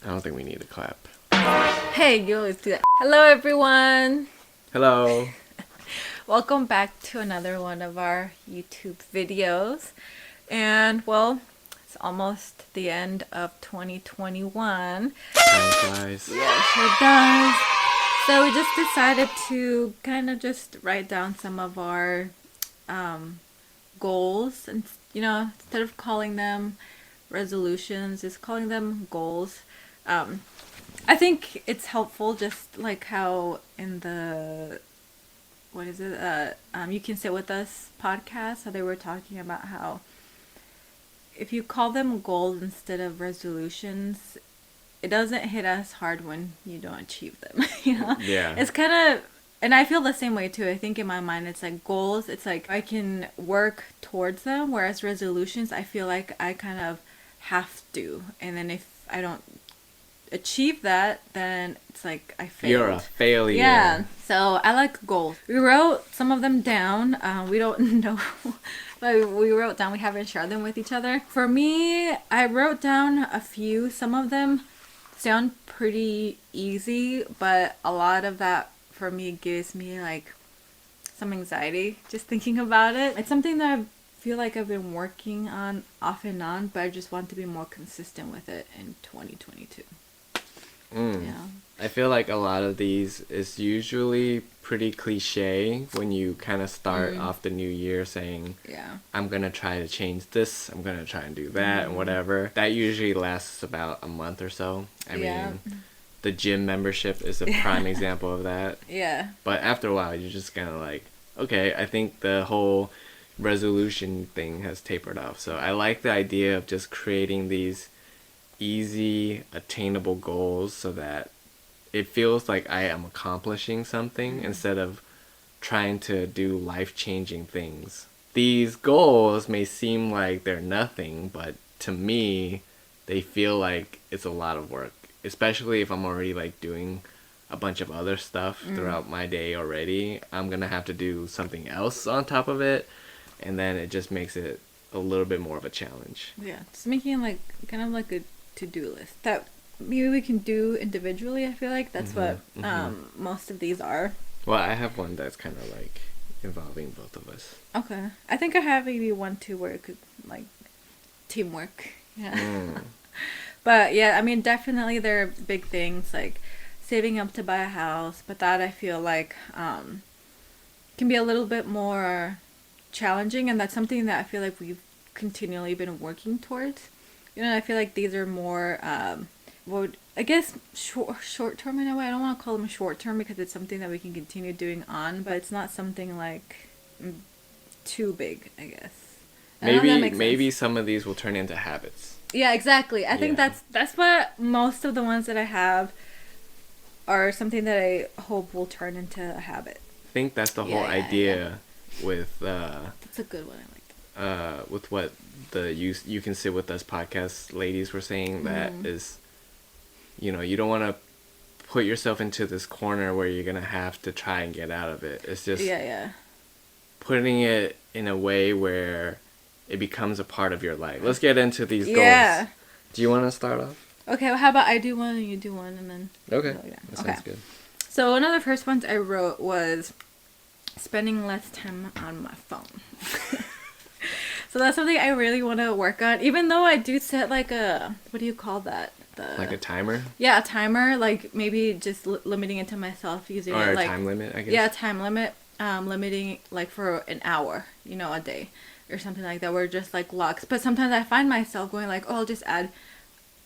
I don't think we need to clap. Hey, you always do that. Hello, everyone. Hello. Welcome back to another one of our YouTube videos. And, well, it's almost the end of 2021. Time flies. Yeah, it sure does. So we just decided to kind of just write down some of our goals. And, instead of calling them resolutions, just calling them goals. I think it's helpful, just like how in the You Can Sit With Us podcast, how they were talking about how if you call them goals instead of resolutions, it doesn't hit as hard when you don't achieve them. Yeah. It's kind of, and I feel the same way too. I think in my mind it's like goals, it's like I can work towards them, whereas resolutions, I feel like I kind of have to, and then if I don't achieve that, then it's like I failed. You're a failure. Yeah. So I like goals. We wrote some of them down. We don't know, but we wrote down. We haven't shared them with each other. For me, I wrote down a few. Some of them sound pretty easy, but a lot of that for me gives me like some anxiety just thinking about it. It's something that I feel like I've been working on off and on, but I just want to be more consistent with it in 2022. Yeah. I feel like a lot of these is usually pretty cliche when you kind of start off the new year saying, Yeah. I'm going to try to change this, I'm going to try and do that, and whatever. That usually lasts about a month or so. I mean, the gym membership is a prime example of that. Yeah. But after a while, you're just kind of like, okay, I think the whole resolution thing has tapered off. So I like the idea of just creating these easy, attainable goals so that it feels like I am accomplishing something instead of trying to do life-changing things. These goals may seem like they're nothing, but to me, they feel like it's a lot of work, especially if I'm already like doing a bunch of other stuff throughout my day already. I'm gonna have to do something else on top of it, and then it just makes it a little bit more of a challenge. Yeah. Just making like kind of like a to-do list that maybe we can do individually. I feel like that's what most of these are. Well, I have one that's kind of like involving both of us. Okay. I think I have maybe one too where it could like teamwork. Yeah. But yeah, I mean, definitely there are big things like saving up to buy a house, but that I feel like can be a little bit more challenging, and that's something that I feel like we've continually been working towards. I feel like these are more, I guess, short term in a way. I don't want to call them short term because it's something that we can continue doing on, but it's not something like too big, I guess. Maybe some of these will turn into habits. Yeah, exactly. I think that's what most of the ones that I have are something that I hope will turn into a habit. I think that's the whole idea with that's a good one. I like that. with what the You Can Sit With Us podcast ladies were saying, that is, you don't want to put yourself into this corner where you're gonna have to try and get out of it. It's just putting it in a way where it becomes a part of your life. Let's get into these goals. Do you want to start off? Okay, well, how about I do one and you do one, and then okay, that sounds good. So one of the first ones I wrote was spending less time on my phone. So that's something I really want to work on, even though I do set like a, what do you call that? Like a timer? Yeah, a timer, like maybe just limiting it to myself, using or it like... a time limit, I guess. Yeah, time limit, limiting like for an hour, a day or something like that, where just like locks. But sometimes I find myself going like, oh, I'll just add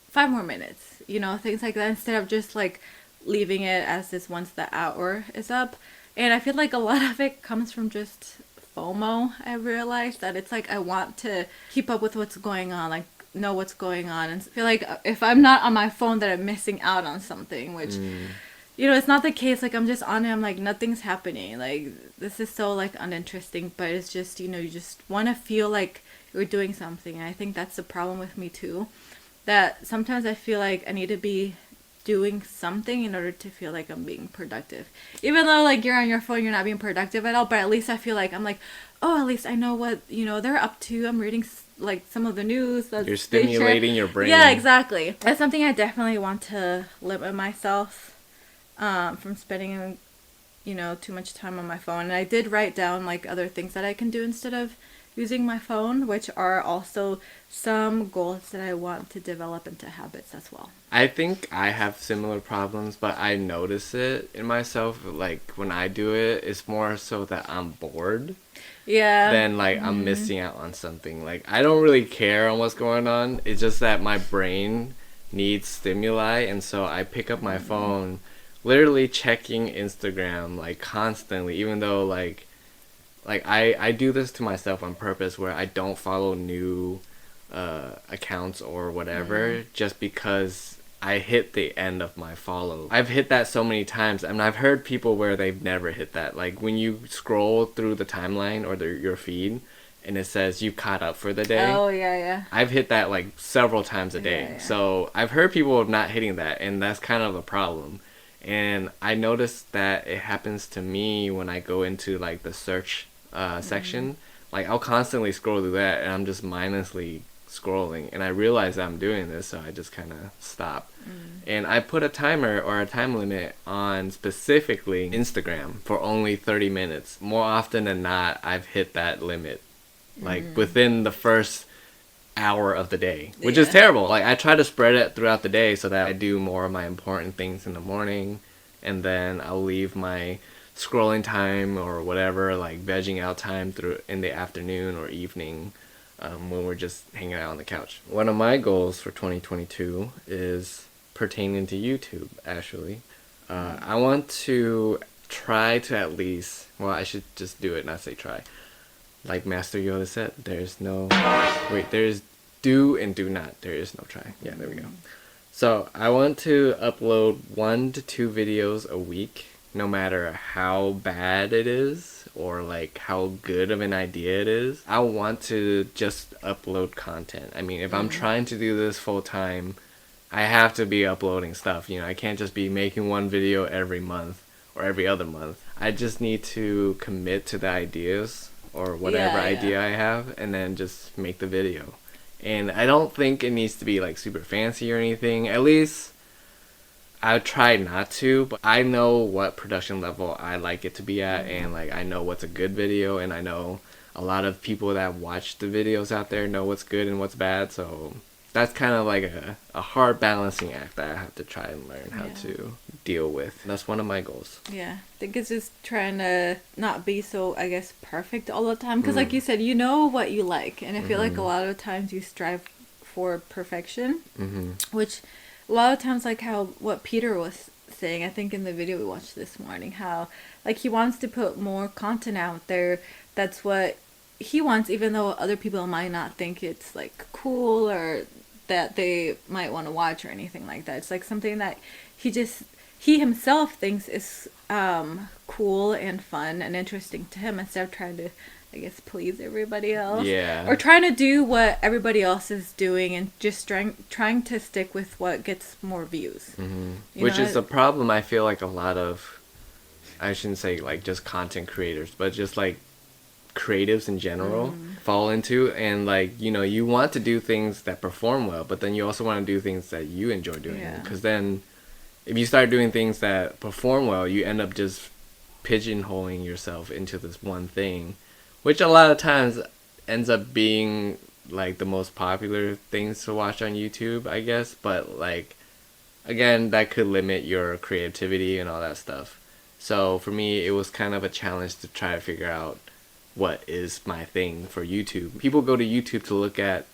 5 more minutes, things like that, instead of just like leaving it as this once the hour is up. And I feel like a lot of it comes from just FOMO. I realized that it's like I want to keep up with what's going on, like know what's going on, and feel like if I'm not on my phone that I'm missing out on something, which it's not the case. Like I'm just on it, I'm like nothing's happening, like this is so like uninteresting, but it's just you just want to feel like you're doing something. And I think that's the problem with me too, that sometimes I feel like I need to be doing something in order to feel like I'm being productive. Even though like you're on your phone, you're not being productive at all, but at least I feel like I'm like, oh, at least I know what, they're up to. I'm reading like some of the news that You're they share. stimulating your brain. Yeah, exactly. That's something I definitely want to limit myself from spending, too much time on my phone. And I did write down like other things that I can do instead of using my phone, which are also some goals that I want to develop into habits as well. I think I have similar problems, but I notice it in myself. Like when I do it, it's more so that I'm bored Yeah. than like I'm missing out on something. Like I don't really care on what's going on. It's just that my brain needs stimuli, and so I pick up my phone, literally checking Instagram like constantly, even though like I do this to myself on purpose where I don't follow new accounts or whatever just because I hit the end of my follow. I've hit that so many times, and I've heard people where they've never hit that. Like when you scroll through the timeline or your feed and it says you caught up for the day. Oh, yeah, yeah. I've hit that like several times a day. Yeah. So I've heard people of not hitting that, and that's kind of a problem. And I noticed that it happens to me when I go into like the search section. Like I'll constantly scroll through that, and I'm just mindlessly scrolling, and I realize that I'm doing this, so I just kind of stop. And I put a timer or a time limit on specifically Instagram for only 30 minutes. More often than not, I've hit that limit like within the first hour of the day, which is terrible. Like I try to spread it throughout the day so that I do more of my important things in the morning, and then I'll leave my scrolling time or whatever, like vegging out time through in the afternoon or evening, when we're just hanging out on the couch. One of my goals for 2022 is pertaining to YouTube, actually. I want to try to at least, well, I should just do it, not say try. Like Master Yoda said, there's do and do not. There is no try. Yeah, there we go. So I want to upload 1 to 2 videos a week, no matter how bad it is or like how good of an idea it is. I want to just upload content. I mean, if I'm trying to do this full time, I have to be uploading stuff. I can't just be making one video every month or every other month. I just need to commit to the ideas or whatever idea I have, and then just make the video. And I don't think it needs to be like super fancy or anything. At least I try not to, but I know what production level I like it to be at, and like I know what's a good video, and I know a lot of people that watch the videos out there know what's good and what's bad. So that's kind of like a hard balancing act that I have to try and learn how to deal with. That's one of my goals. Yeah, I think it's just trying to not be so, I guess, perfect all the time. Because like you said, you know what you like. And I feel like a lot of times you strive for perfection. Which a lot of times, like what Peter was saying, I think in the video we watched this morning, how like he wants to put more content out there. That's what he wants, even though other people might not think it's like cool or that they might want to watch or anything like that. It's like something that he himself thinks is cool and fun and interesting to him, instead of trying to, I guess, please everybody else. Yeah. Or trying to do what everybody else is doing and just trying to stick with what gets more views. Which is a problem I feel like a lot of, I shouldn't say like just content creators, but just like creatives in general fall into. And like, you want to do things that perform well, but then you also want to do things that you enjoy doing. Because then if you start doing things that perform well, you end up just pigeonholing yourself into this one thing, which a lot of times ends up being like the most popular things to watch on YouTube, I guess. But like, again, that could limit your creativity and all that stuff. So for me, it was kind of a challenge to try to figure out what is my thing for YouTube. People go to YouTube to look at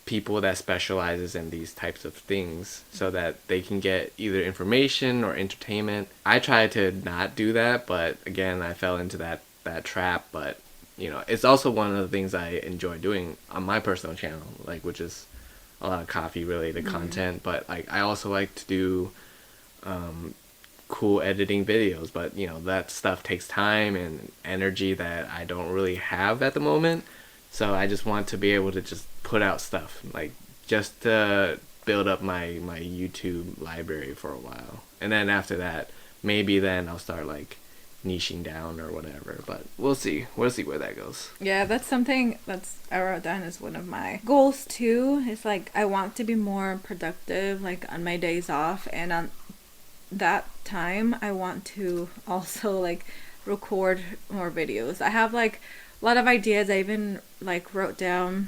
people that specializes in these types of things so that they can get either information or entertainment. I tried to not do that, but again, I fell into that trap. But it's also one of the things I enjoy doing on my personal channel, like, which is a lot of coffee related content. But like, I also like to do cool editing videos, but that stuff takes time and energy that I don't really have at the moment. So I just want to be able to just put out stuff, like just to build up my YouTube library for a while. And then after that, maybe then I'll start like niching down or whatever. But we'll see. We'll see where that goes. Yeah, that's something that's I wrote down as one of my goals too. It's like I want to be more productive like on my days off, and on that time I want to also like record more videos. I have like a lot of ideas. I even like wrote down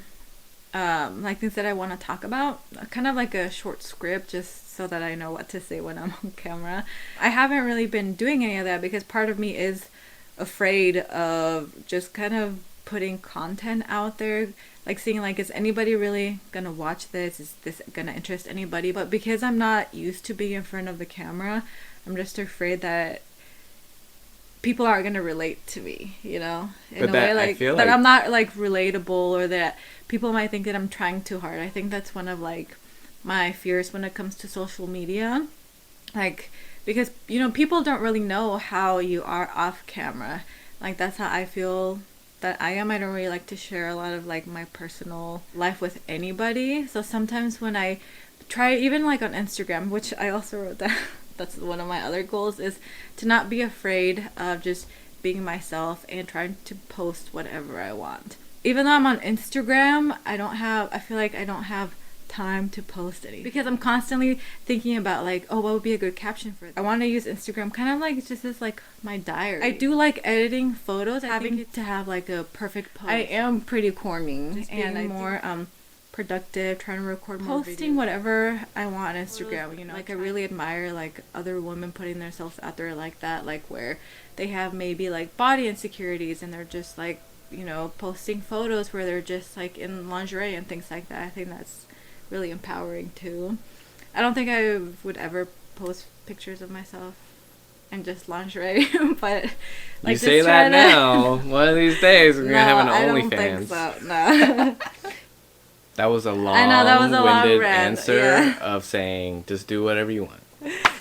like things that I want to talk about, kind of like a short script just so that I know what to say when I'm on camera. I haven't really been doing any of that because part of me is afraid of just kind of putting content out there, like seeing like, is anybody really gonna watch this, is this gonna interest anybody? But because I'm not used to being in front of the camera, I'm just afraid that people aren't gonna relate to me, you know, in a way, like that I'm not like relatable, or that people might think that I'm trying too hard. I think that's one of like my fears when it comes to social media, like because you know people don't really know how you are off camera. Like that's how I feel that I am. I don't really like to share a lot of like my personal life with anybody. So sometimes when I try, even like on Instagram, which I also wrote that that's one of my other goals, is to not be afraid of just being myself and trying to post whatever I want. Even though I'm on Instagram, I feel like I don't have time to post anything because I'm constantly thinking about like, oh, what would be a good caption for it. I want to use Instagram kind of like just as like my diary. I do like editing photos, having to have like a perfect post. I am pretty corny and I'm more productive, trying to record more posting videos. Whatever I want on Instagram, you know, like I really admire like other women putting themselves out there like that, like where they have maybe like body insecurities and they're just like, you know, posting photos where they're just like in lingerie and things like that. I think that's really empowering too. I don't think I would ever post pictures of myself in just lingerie, but like, you say that now. One of these days we're gonna have an OnlyFans. So. No. That was a long-winded answer of saying just do whatever you want.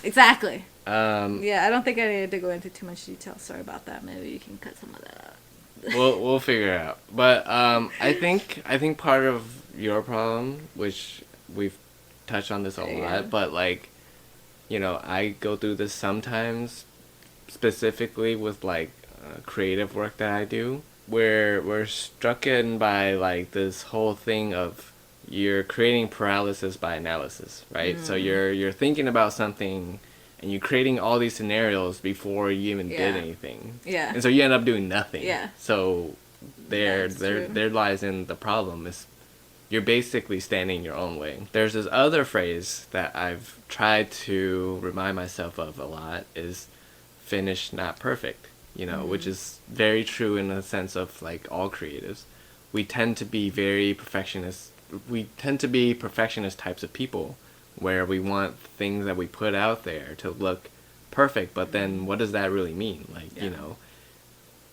Exactly. Yeah, I don't think I needed to go into too much detail. Sorry about that. Maybe you can cut some of that out. We'll figure it out. But I think part of your problem, which we've touched on this a lot, but like, you know, I go through this sometimes, specifically with like creative work that I do, where we're struck in by like this whole thing of you're creating paralysis by analysis, right? So you're thinking about something and you're creating all these scenarios before you even did anything. Yeah. And so you end up doing nothing. Yeah. So there lies in the problem, is you're basically standing in your own way. There's this other phrase that I've tried to remind myself of a lot, is finished, not perfect, you know, which is very true in the sense of like all creatives. We tend to be very perfectionist. We tend to be perfectionist types of people, where we want things that we put out there to look perfect, but then what does that really mean? Like, you know,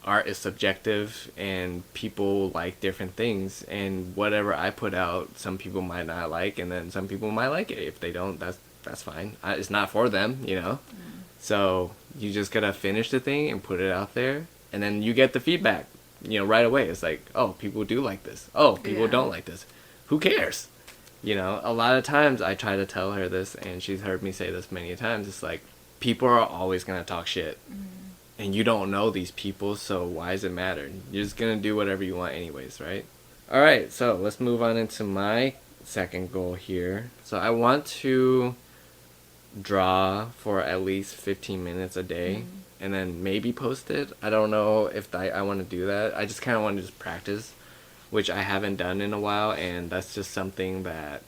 art is subjective and people like different things, and whatever I put out some people might not like, and then some people might like it. If they don't, that's fine. It's not for them, you know. So you just gotta finish the thing and put it out there, and then you get the feedback, you know, right away. It's like, oh, people do like this. Oh, people don't like this. Who cares? You know, a lot of times I try to tell her this, and she's heard me say this many times. It's like, people are always gonna talk shit. And you don't know these people, so why does it matter? You're just gonna do whatever you want anyways, right? Alright, so let's move on into my second goal here. So I want to draw for at least 15 minutes a day, and then maybe post it. I don't know if I want to do that. I just kind of want to just practice, which I haven't done in a while, and that's just something that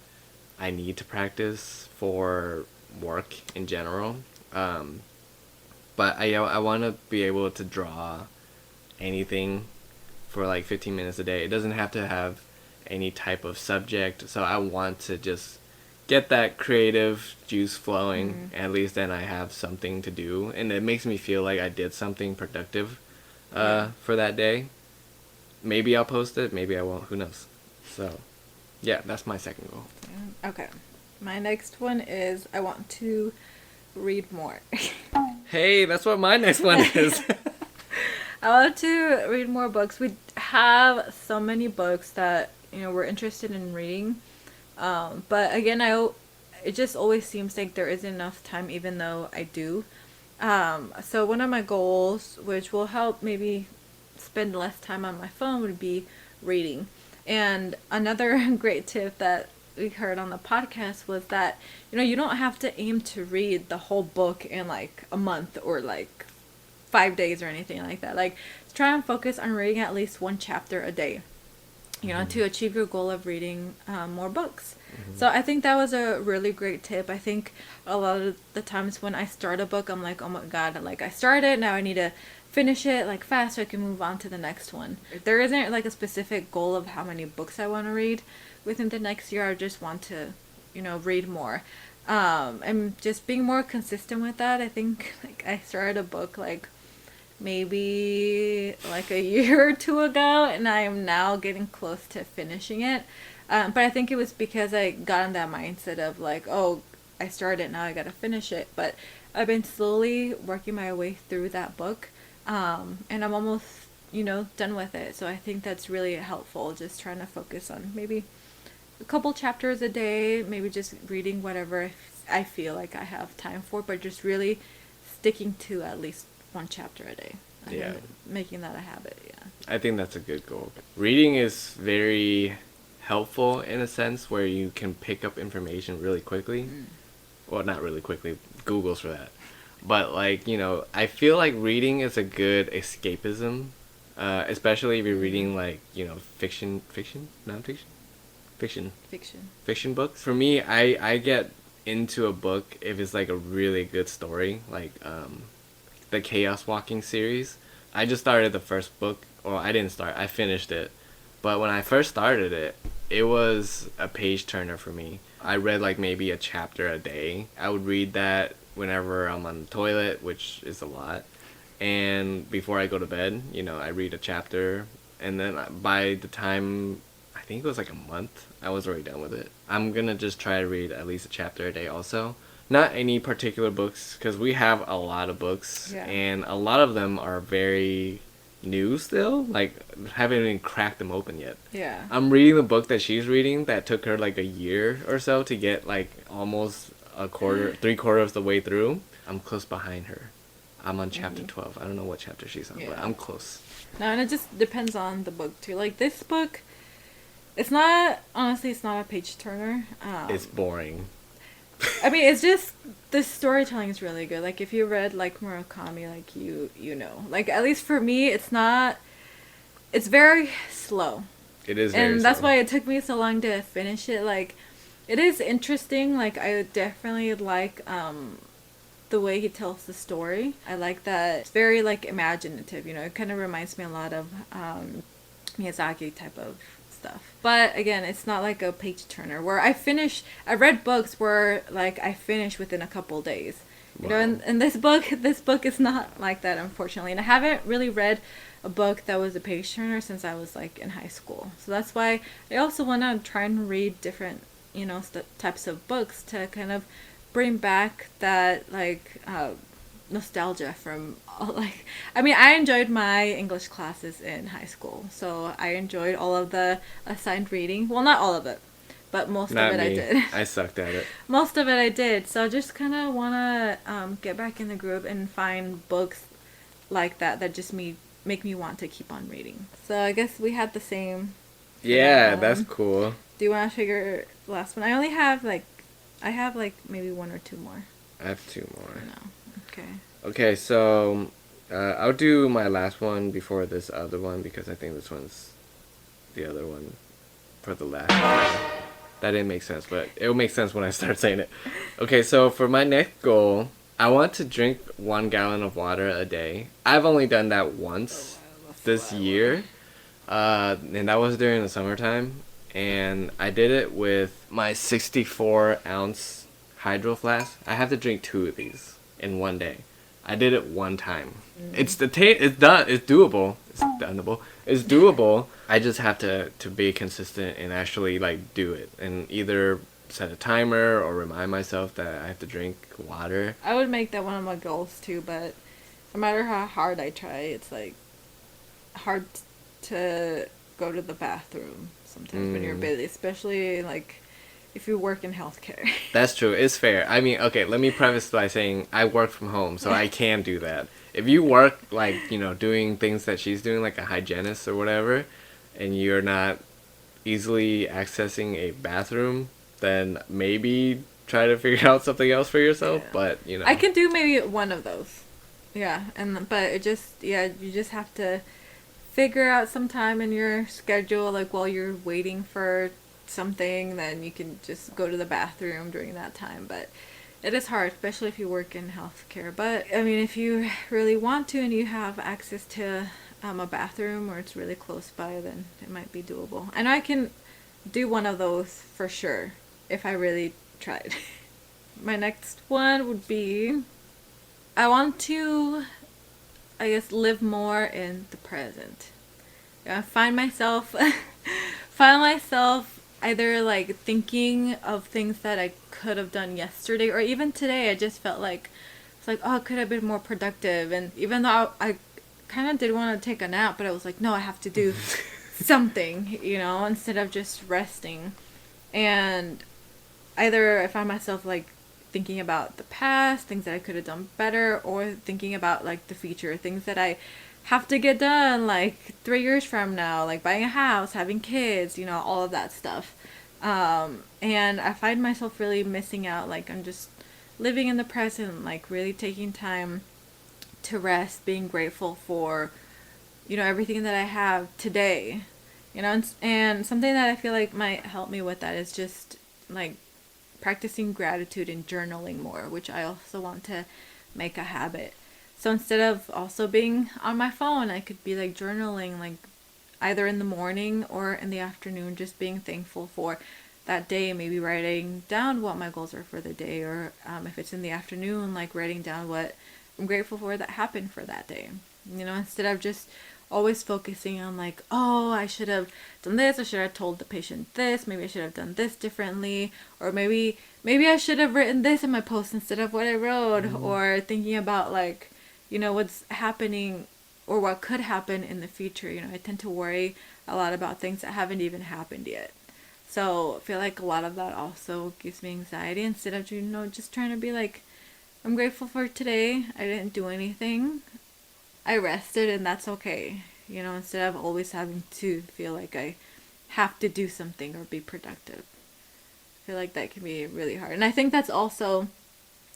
I need to practice for work in general. But I want to be able to draw anything for like 15 minutes a day. It doesn't have to have any type of subject. So I want to just get that creative juice flowing. At least then I have something to do. And it makes me feel like I did something productive for that day. Maybe I'll post it. Maybe I won't. Who knows? So, yeah, that's my second goal. Okay. My next one is I want to read more. Hey, that's what my next one is. I want to read more books. We have so many books that, you know, we're interested in reading. But again, it just always seems like there isn't enough time, even though I do. So one of my goals, which will help maybe spend less time on my phone, would be reading. And another great tip that we heard on the podcast was that, you don't have to aim to read the whole book in like a month or like 5 days or anything like that. Like, try and focus on reading at least one chapter a day, to achieve your goal of reading more books. So I think that was a really great tip. I think a lot of the times when I start a book, I'm like, oh my God, like I started, now I need to finish it like fast so I can move on to the next one. There isn't like a specific goal of how many books I want to read within the next year. I just want to, read more. And just being more consistent with that. I think like I started a book like maybe like a year or two ago, and I am now getting close to finishing it. But I think it was because I got in that mindset of like, oh, I started it, now I gotta finish it. But I've been slowly working my way through that book, and I'm almost, done with it. So I think that's really helpful, just trying to focus on maybe a couple chapters a day, maybe just reading whatever I feel like I have time for, but just really sticking to at least one chapter a day. Yeah. Making that a habit, yeah. I think that's a good goal. Reading is very helpful in a sense where you can pick up information really quickly. Well, not really quickly. Google's for that. But like, I feel like reading is a good escapism, especially if you're reading like, fiction, non-fiction? Fiction books. For me, I get into a book if it's like a really good story, like the Chaos Walking series. I just started the first book, or I didn't start, I finished it. But when I first started it, it was a page turner for me. I read like maybe a chapter a day. I would read that whenever I'm on the toilet, which is a lot. And before I go to bed, I read a chapter. And then by the time, I think it was like a month, I was already done with it. I'm gonna just try to read at least a chapter a day also. Not any particular books, because we have a lot of books, Yeah. and a lot of them are very new still. Like, haven't even cracked them open yet. Yeah. I'm reading the book that she's reading that took her like a year or so to get like almost three-quarters of the way through. I'm close behind her. I'm on chapter 12. I don't know what chapter she's on, but Yeah. I'm close. No, and it just depends on the book too. Like this book, it's not a page turner. It's boring. I mean, it's just the storytelling is really good. Like if you read like Murakami, like you know, like at least for me, it's not. It's very slow. It is very And that's slow. why it took me so long to finish it. Like, it is interesting. Like I definitely like the way he tells the story. I like that it's very like imaginative. It kind of reminds me a lot of Miyazaki type of stuff. But again, it's not like a page turner where I read books where like I finish within a couple days. Wow. And this book is not like that, unfortunately. And I haven't really read a book that was a page turner since I was like in high school. So that's why I also want to try and read different, types of books to kind of bring back that like nostalgia from like I enjoyed my English classes in high school, so I enjoyed all of the assigned reading. Well, not all of it, but most Not of it me. I did. I sucked at it. Most of it I did. So just kind of want to get back in the group and find books like that just make me want to keep on reading. So I guess we had the same. Yeah, that that's one. cool. Do you want to figure the last one? I have like maybe one or two more. I have two more. No. Okay. Okay, so I'll do my last one before this other one because I think this one's the other one for the last one. That didn't make sense, but it'll make sense when I start saying it. Okay, so for my next goal, I want to drink 1 gallon of water a day. I've only done that once this year, and that was during the summertime. And I did it with my 64-ounce hydro flask. I have to drink 2 of these in one day. I did it one time. It's done. It's doable. It's doable. It's doable. I just have to be consistent and actually like do it, and either set a timer or remind myself that I have to drink water. I would make that one of my goals too, but no matter how hard I try, it's like hard to go to the bathroom sometimes when you're busy, especially like if you work in healthcare. That's true. It's fair. I mean, okay, let me preface by saying I work from home, so I can do that. If you work, like, doing things that she's doing, like a hygienist or whatever, and you're not easily accessing a bathroom, then maybe try to figure out something else for yourself, Yeah. but, I can do maybe one of those. Yeah, but it just, yeah, you just have to figure out some time in your schedule, like while you're waiting for something, then you can just go to the bathroom during that time. But it is hard, especially if you work in healthcare. But I mean, if you really want to and you have access to a bathroom or it's really close by, then it might be doable. And I can do one of those for sure if I really tried. My next one would be I want to, I guess, live more in the present. Yeah, find myself either like thinking of things that I could have done yesterday or even today. I just felt like it's like, oh, I could have been more productive. And even though I kind of did want to take a nap, but I was like, no, I have to do something, instead of just resting. And either I find myself like thinking about the past, things that I could have done better, or thinking about like the future, things that I have to get done like 3 years from now, like buying a house, having kids, all of that stuff. And I find myself really missing out. Like I'm just living in the present, like really taking time to rest, being grateful for, everything that I have today. And something that I feel like might help me with that is just like practicing gratitude and journaling more, which I also want to make a habit. So instead of also being on my phone, I could be like journaling, like either in the morning or in the afternoon, just being thankful for that day, maybe writing down what my goals are for the day, or if it's in the afternoon, like writing down what I'm grateful for that happened for that day. Instead of just always focusing on like, oh, I should have done this, I should have told the patient this, maybe I should have done this differently, or maybe I should have written this in my post instead of what I wrote, or thinking about like, what's happening or what could happen in the future. I tend to worry a lot about things that haven't even happened yet. So I feel like a lot of that also gives me anxiety instead of, just trying to be like, I'm grateful for today. I didn't do anything. I rested and that's okay. Instead of always having to feel like I have to do something or be productive. I feel like that can be really hard. And I think that's also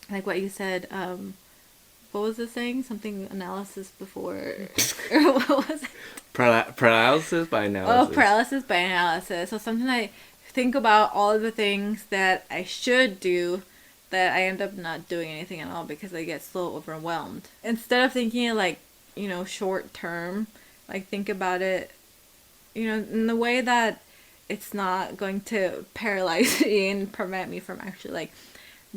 like what you said, what was the saying? Something analysis before. Or what was it? Paralysis by analysis. Oh, paralysis by analysis. So something I think about all of the things that I should do that I end up not doing anything at all because I get so overwhelmed. Instead of thinking of like, short term, like think about it, in the way that it's not going to paralyze me and prevent me from actually like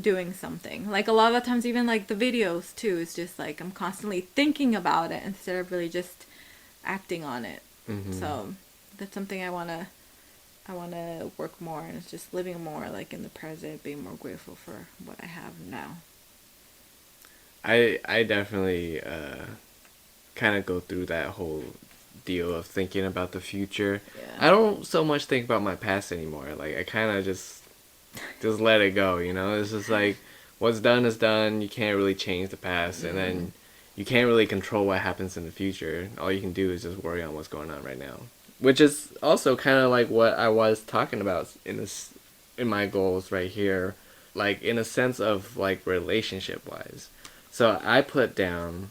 doing something. Like a lot of the times, even like the videos too, it's just like I'm constantly thinking about it instead of really just acting on it. So that's something I want to work more on. It's just living more like in the present, being more grateful for what I have now. I definitely kind of go through that whole deal of thinking about the future. Yeah. I don't so much think about my past anymore. Like I kind of just let it go, It's just like what's done is done. You can't really change the past, and then you can't really control what happens in the future. All you can do is just worry on what's going on right now, which is also kind of like what I was talking about in my goals right here, like in a sense of like relationship wise. So I put down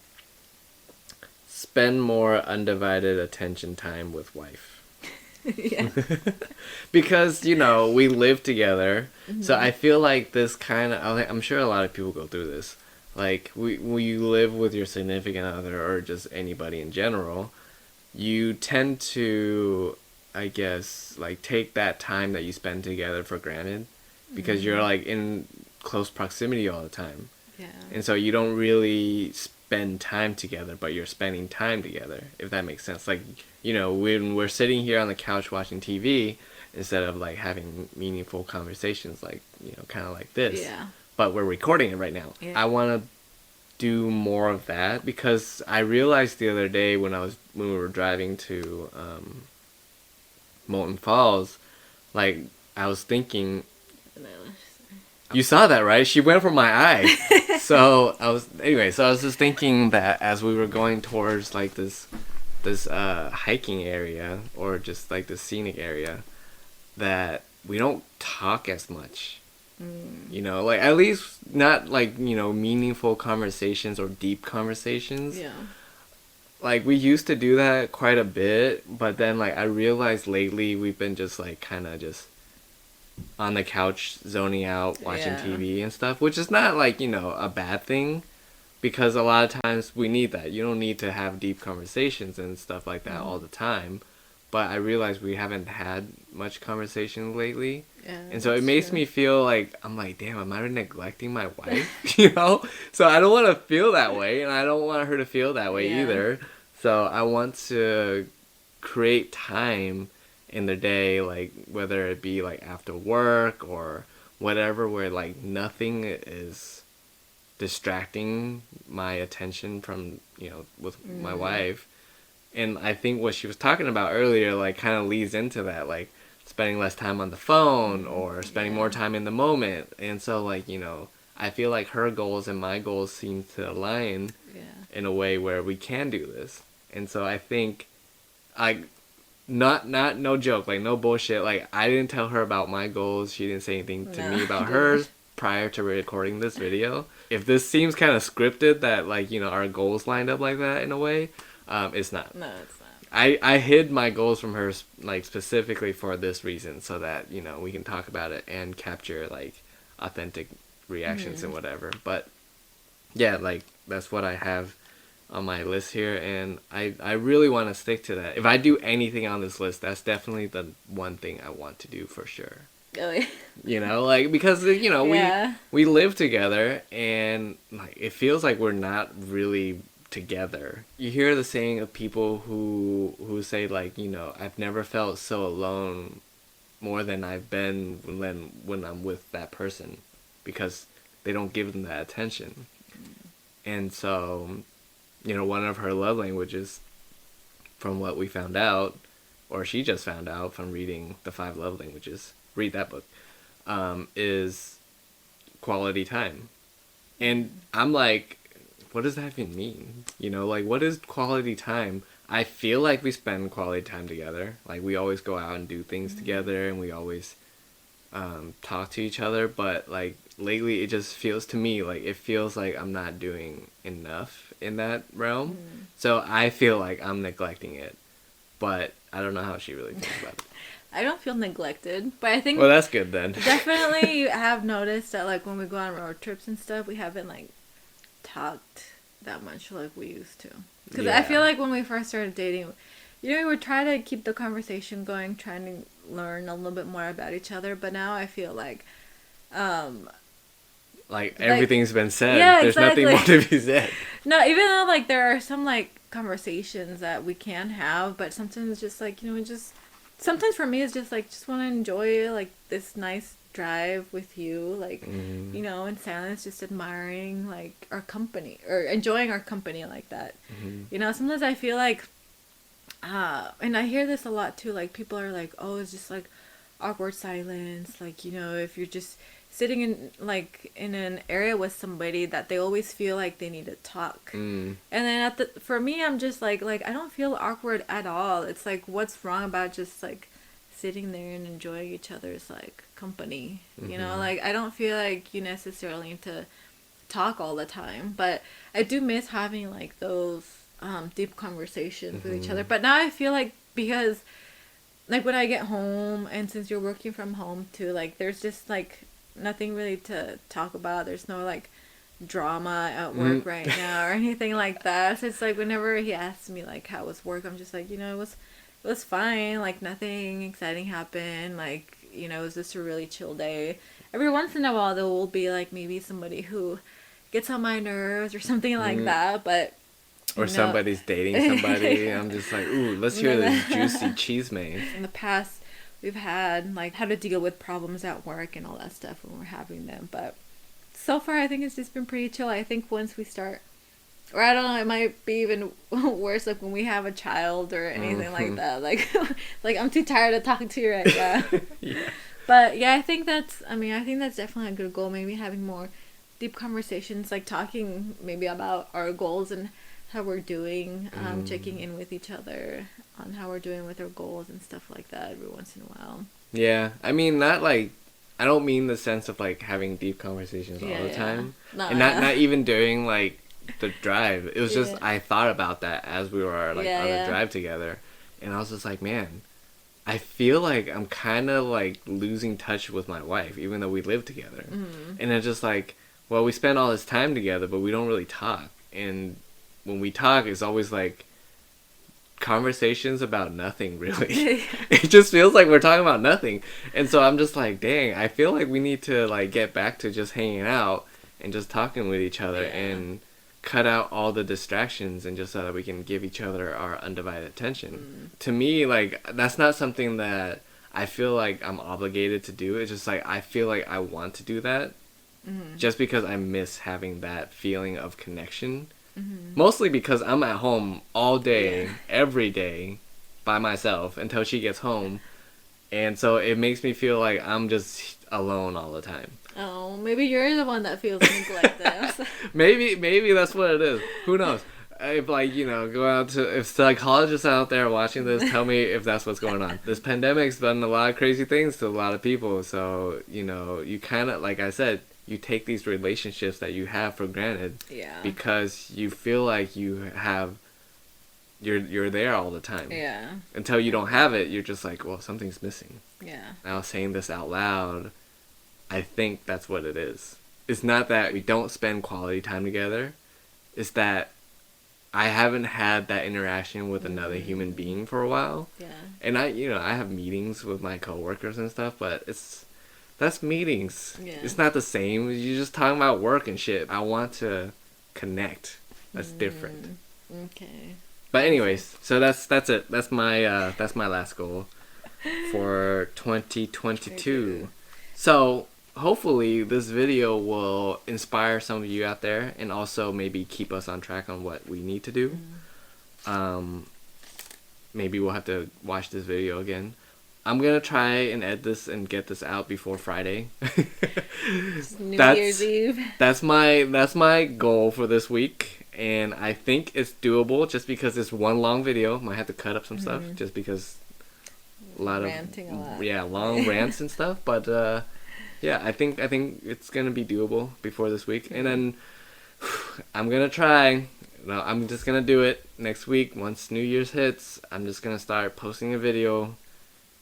spend more undivided attention time with wife. Yeah. Because we live together, so I feel like this kind of, I'm sure a lot of people go through this, like when you live with your significant other or just anybody in general, you tend to, I guess, like take that time that you spend together for granted because you're like in close proximity all the time. Yeah. And so you don't really spend time together, but you're spending time together, if that makes sense. Like, when we're sitting here on the couch watching TV, instead of like having meaningful conversations, like, kind of like this. Yeah. But we're recording it right now. Yeah. I want to do more of that because I realized the other day when we were driving to Molten Falls, like I was thinking, And eyelashes. You saw that, right? She went for my eye. So I was just thinking that as we were going towards like this hiking area or just like the scenic area, that we don't talk as much. You know, like at least not like, you know, meaningful conversations or deep conversations. Yeah. Like we used to do that quite a bit, but then like I realized lately we've been just like kind of just on the couch zoning out, watching TV and stuff, which is not like, you know, a bad thing, because a lot of times we need that. You don't need to have deep conversations and stuff like that all the time. But I realized we haven't had much conversation lately. Yeah, and so it makes me feel like, I'm like, damn, am I neglecting my wife? You know? So I don't want to feel that way, and I don't want her to feel that way either. So I want to create time in the day, like whether it be like after work or whatever, where like nothing is distracting my attention from, you know, with my wife. And I think what she was talking about earlier, like, kind of leads into that, like, spending less time on the phone or spending more time in the moment. And so, like, you know, I feel like her goals and my goals seem to align in a way where we can do this. And so I think, no joke, like, no bullshit. Like, I didn't tell her about my goals. She didn't say anything to me about hers prior to recording this video. If this seems kind of scripted that, like, you know, our goals lined up like that in a way, it's not. No, it's not. I hid my goals from her, like, specifically for this reason, so that, you know, we can talk about it and capture, like, authentic reactions and whatever. But yeah, like, that's what I have on my list here, and I really want to stick to that. If I do anything on this list, that's definitely the one thing I want to do for sure. Really? You know, like, because, you know, we live together, and like it feels like we're not really together. You hear the saying of people who say, like, you know, I've never felt so alone more than I've been when I'm with that person, because they don't give them that attention. And so, you know, one of her love languages, from what we found out, or she just found out from reading The 5 Love Languages, read that book, is quality time. And I'm like, what does that even mean? You know, like, what is quality time? I feel like we spend quality time together. Like, we always go out and do things together, and we always talk to each other. But, like, lately it just feels to me like it feels like I'm not doing enough in that realm. So I feel like I'm neglecting it. But I don't know how she really thinks about it. I don't feel neglected, but I think... Well, that's good then. Definitely you have noticed that, like, when we go on road trips and stuff, we haven't, like, talked that much like we used to. Because I feel like when we first started dating, you know, we would try to keep the conversation going, trying to learn a little bit more about each other, but now I feel like... like, everything's been said. Yeah, There's exactly. nothing more to be said. No, even though, like, there are some, like, conversations that we can have, but sometimes it's just, like, you know, sometimes for me it's just, like, just want to enjoy, like, this nice drive with you, like, you know, in silence, just admiring, like, our company, or enjoying our company like that. You know, sometimes I feel like, and I hear this a lot too, like, people are like, oh, it's just, like, awkward silence, like, you know, if you're just sitting in, like, in an area with somebody that they always feel like they need to talk. And then for me, I'm just like, I don't feel awkward at all. It's like, what's wrong about just, like, sitting there and enjoying each other's, like, company, you know? Like, I don't feel like you necessarily need to talk all the time, but I do miss having, like, those deep conversations with each other. But now I feel like, because, like, when I get home, and since you're working from home too, like, there's just, like, nothing really to talk about. There's no, like, drama at work right now or anything like that. So it's like, whenever he asks me, like, how was work, I'm just like, you know, it was fine. Like, nothing exciting happened. Like, you know, it was just a really chill day. Every once in a while, there will be, like, maybe somebody who gets on my nerves or something like that, but... Or somebody's dating somebody. I'm just like, ooh, let's hear this juicy chisme. In the past, we've had, like, how to deal with problems at work and all that stuff when we're having them. But so far, I think it's just been pretty chill. I think once we start, or I don't know, it might be even worse, like, when we have a child or anything like that. Like, I'm too tired of talking to you right now. Yeah. But yeah, I think that's definitely a good goal. Maybe having more deep conversations, like talking maybe about our goals and how we're doing, checking in with each other on how we're doing with our goals and stuff like that every once in a while. Yeah, I mean, not like, I don't mean the sense of like having deep conversations all the Yeah. time, No, and not even during like the drive. It was just Yeah. I thought about that as we were like Yeah, on the yeah. drive together, and I was just like, man, I feel like I'm kind of like losing touch with my wife, even though we live together, and it's just like, well, we spend all this time together, but we don't really talk, and when we talk, it's always like conversations about nothing really. It just feels like we're talking about nothing, and so I'm just like, dang, I feel like we need to like get back to just hanging out and just talking with each other, and cut out all the distractions, and just so that we can give each other our undivided attention. To me, like, that's not something that I feel like I'm obligated to do. It's just like I feel like I want to do that, just because I miss having that feeling of connection. Mostly because I'm at home all day, every day, by myself until she gets home. And so it makes me feel like I'm just alone all the time. Oh, maybe you're the one that feels neglected. Maybe that's what it is. Who knows? If like, go out to, if psychologists out there watching this, tell me if that's what's going on. This pandemic's done a lot of crazy things to a lot of people. So, you kind of, like I said, you take these relationships that you have for granted. Yeah. Because you feel like you're there all the time. Yeah. Until you don't have it, you're just like, well, something's missing. Yeah. Now saying this out loud, I think that's what it is. It's not that we don't spend quality time together. It's that I haven't had that interaction with another human being for a while. Yeah. And I have meetings with my coworkers and stuff, but that's meetings. Yeah. It's not the same. You're just talking about work and shit. I want to connect. That's different. Okay. But anyways, so that's it. That's my last goal for 2022. So hopefully this video will inspire some of you out there, and also maybe keep us on track on what we need to do. Maybe we'll have to watch this video again. I'm gonna try and edit this and get this out before Friday. New Year's Eve. That's my goal for this week, and I think it's doable just because it's one long video. Might have to cut up some stuff just because Ranting a lot. Long rants and stuff. But yeah, I think it's gonna be doable before this week, and then I'm gonna try. No, I'm just gonna do it next week. Once New Year's hits, I'm just gonna start posting a video.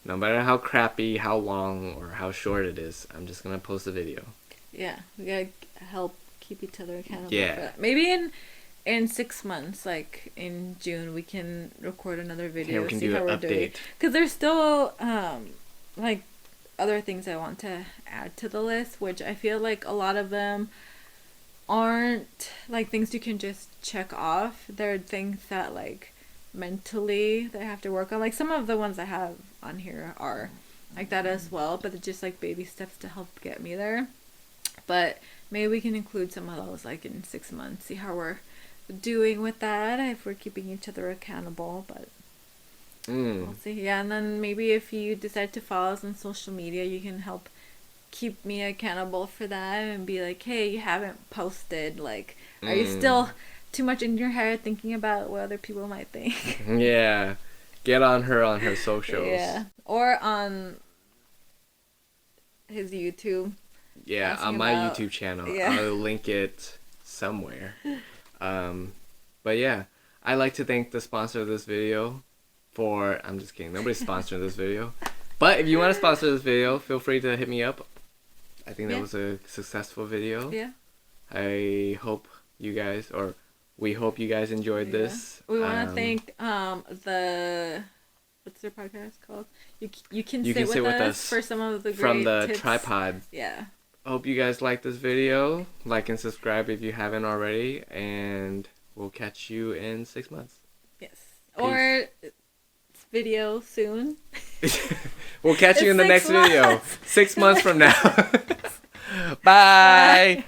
No matter how crappy, how long, or how short it is, I'm just gonna post a video. Yeah, we gotta help keep each other accountable. Yeah. For that. Maybe in 6 months, like in June, we can record another video. Yeah, we can see do how an we're update. doing. Because there's still like other things I want to add to the list, which I feel like a lot of them aren't like things you can just check off. They're things that like mentally that I have to work on. Like some of the ones I have on here are like that as well, but it's just like baby steps to help get me there. But maybe we can include some of those like in 6 months, see how we're doing with that, if we're keeping each other accountable. But we'll see. Yeah, and then maybe if you decide to follow us on social media, you can help keep me accountable for that and be like, hey, you haven't posted, like are you still too much in your head thinking about what other people might think? Yeah, get on her socials. Yeah, or on his YouTube. Yeah, on my YouTube channel. Yeah. I'll link it somewhere. But yeah, I'd like to thank the sponsor of this video for, I'm just kidding, nobody's sponsoring this video. But if you want to sponsor this video, feel free to hit me up. I think that was a successful video. Yeah. I hope you guys, or we hope you guys enjoyed this. We want to thank the, what's their podcast called? You can sit with us for some of the great from the tips. tripod. Yeah. Hope you guys like this video. Like and subscribe if you haven't already, and we'll catch you in 6 months. Yes. Peace. Or video soon. We'll catch you in the next months. video 6 months from now. Bye.